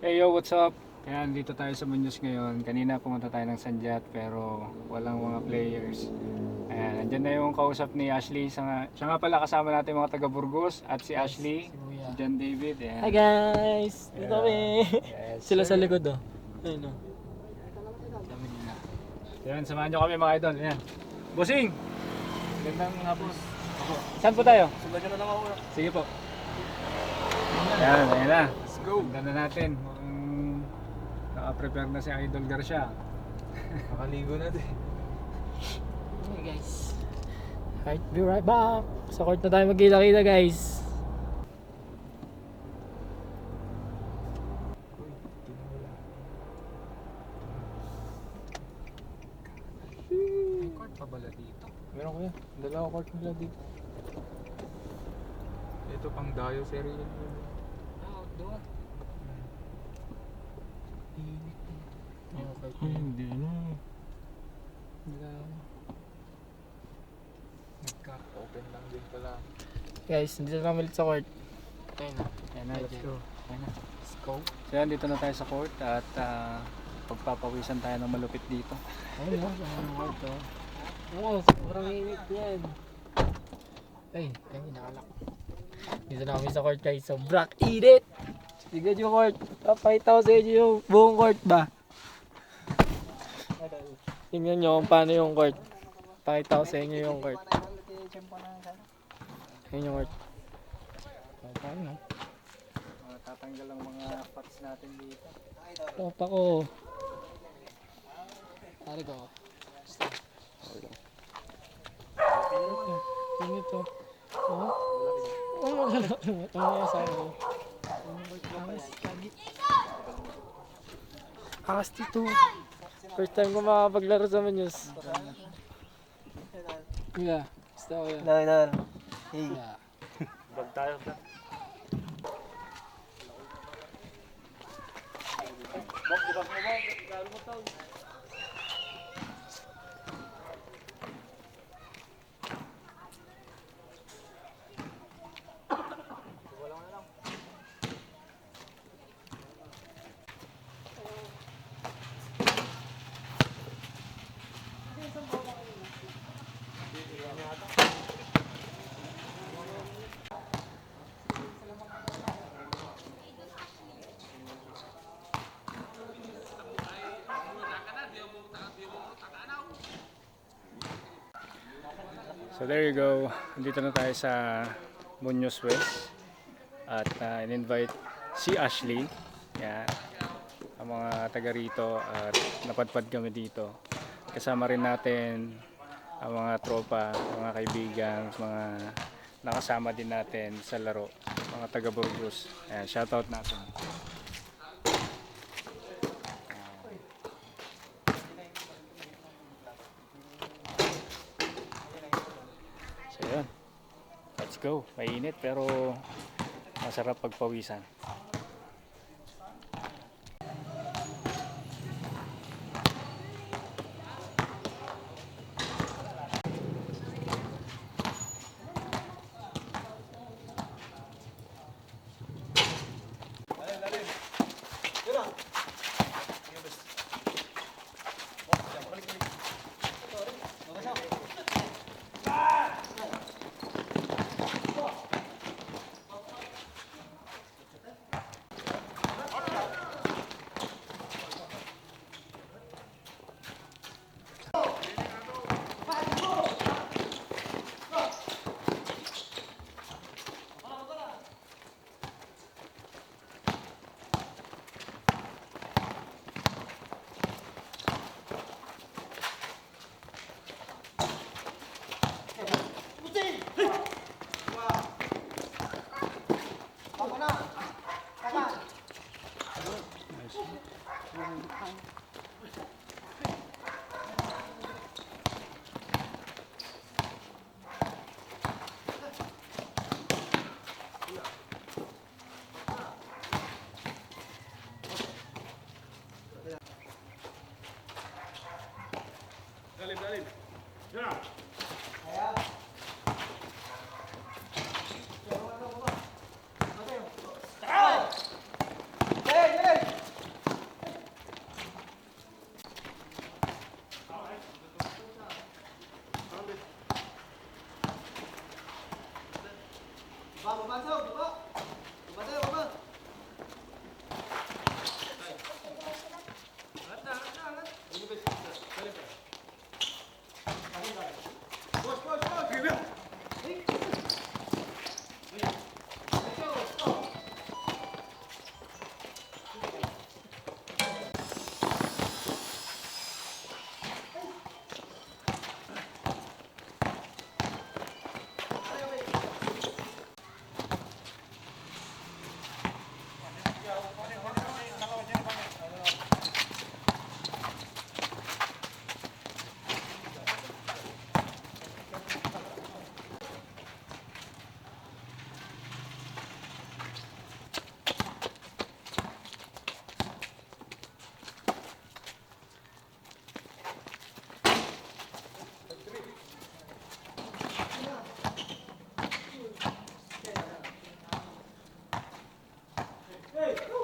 Hey yo, what's up? Ayan, dito tayo sa Muñoz ngayon. Kanina pumunta tayo ng Sanjat pero walang mga players. Ayan, andyan na yung kausap ni Ashley. Siya nga pala kasama natin mga taga Burgos at si Ashley, si John David. Ayan. Hi guys! Dito kami! Yes, Sila sir. sa likod oh. Ayun oh. Ayan, samahan nyo kami mga idol. Ayan. Bossing! Gandang hapon. Saan po tayo? Sumbagan na lang ako. Sige po. Ayan, ayan na. Let's go. Ganda na natin. Naka-prepare na si Idol Garcia. Makaligo na din. Okay guys. Alright, be right back. Sa court na tayo magkita-kita guys. May court pa bala dito? Meron kuya. Dalawa court nila dito. Ito pang dayo serye. Outdoor. Hindi ano. Nagka-open lang din pala. Guys, dito na kami ulit sa court. Ayun na. Ayan na, let's go. Ayan na. Let's go. So yan, dito na tayo sa court at pagpapawisan tayo ng malupit dito. Ayun na. Ayun ang court oh. Oo, sobrang init yan. Ay, ayun nakalak. Dito na kami sa court guys. Sobrang init! Tignan yung court. Papakita ko sa inyo yung buong court ba? Tingnan nyo kung paano yung court. Pakita ko sa inyo yung court. Ayun yung court. Paano? Tatanggal ang mga parts natin dito. Topa ko. Pare ko. Tingnan ito. Oh. Oh, malalaki mo. Ito mo sa akin. Angas dito. First time ko makapaglaro sa Muñoz. Kuya, gusto ko yan. Hey. Bag tayo ba? So there you go. Dito na tayo sa Muñoz West. At in-invite si Ashley. Yan. Ang mga taga rito at napadpad kami dito. Kasama rin natin ang mga tropa, mga kaibigan, mga nakasama din natin sa laro. Mga taga Burgos. Ayan, shoutout natin. So yun, let's go. Mainit pero masarap pagpawisan. Lawan.